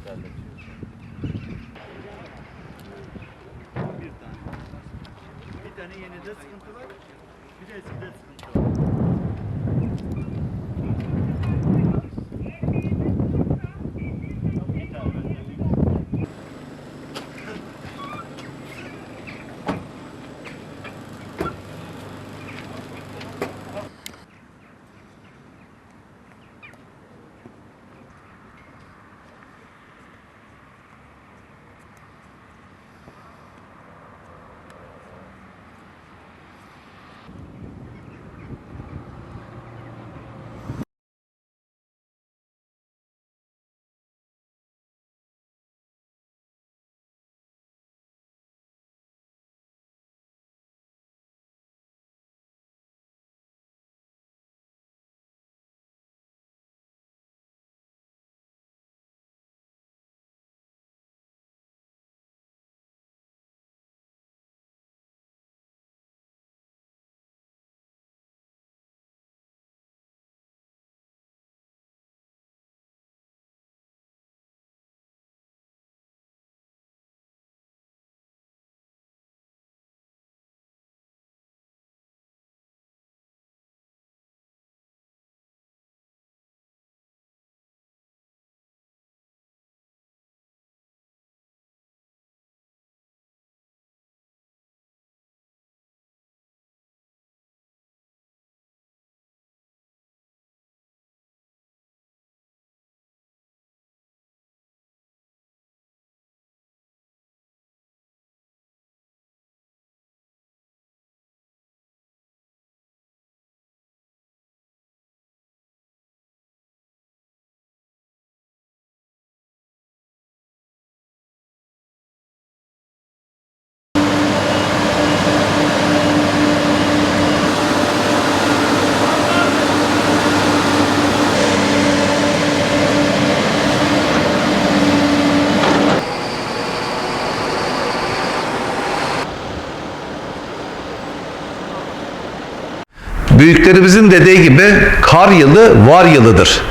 Bir tane yenide sıkıntı var. Bir de eskide sıkıntı var. Büyüklerimizin dediği gibi kar yılı var yılıdır.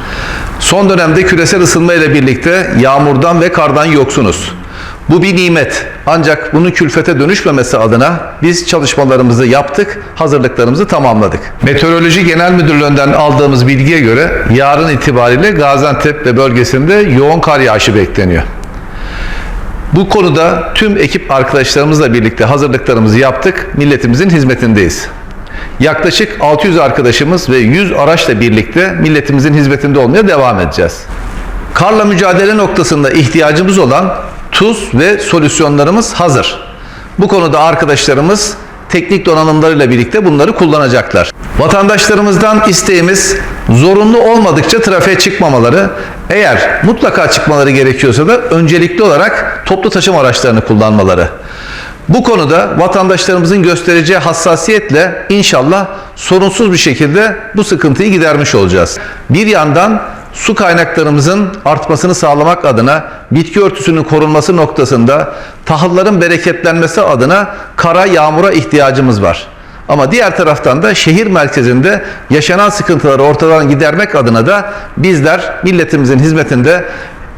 Son dönemde küresel ısınma ile birlikte yağmurdan ve kardan yoksunuz. Bu bir nimet. Ancak bunun külfete dönüşmemesi adına biz çalışmalarımızı yaptık, hazırlıklarımızı tamamladık. Meteoroloji Genel Müdürlüğü'nden aldığımız bilgiye göre yarın itibariyle Gaziantep ve bölgesinde yoğun kar yağışı bekleniyor. Bu konuda tüm ekip arkadaşlarımızla birlikte hazırlıklarımızı yaptık, milletimizin hizmetindeyiz. Yaklaşık 600 arkadaşımız ve 100 araçla birlikte milletimizin hizmetinde olmaya devam edeceğiz. Karla mücadele noktasında ihtiyacımız olan tuz ve solüsyonlarımız hazır. Bu konuda arkadaşlarımız teknik donanımlarıyla birlikte bunları kullanacaklar. Vatandaşlarımızdan isteğimiz zorunlu olmadıkça trafiğe çıkmamaları, eğer mutlaka çıkmaları gerekiyorsa da öncelikli olarak toplu taşıma araçlarını kullanmaları. Bu konuda vatandaşlarımızın göstereceği hassasiyetle inşallah sorunsuz bir şekilde bu sıkıntıyı gidermiş olacağız. Bir yandan su kaynaklarımızın artmasını sağlamak adına, bitki örtüsünün korunması noktasında, tahılların bereketlenmesi adına kara, yağmura ihtiyacımız var. Ama diğer taraftan da şehir merkezinde yaşanan sıkıntıları ortadan gidermek adına da bizler milletimizin hizmetinde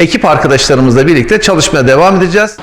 ekip arkadaşlarımızla birlikte çalışmaya devam edeceğiz.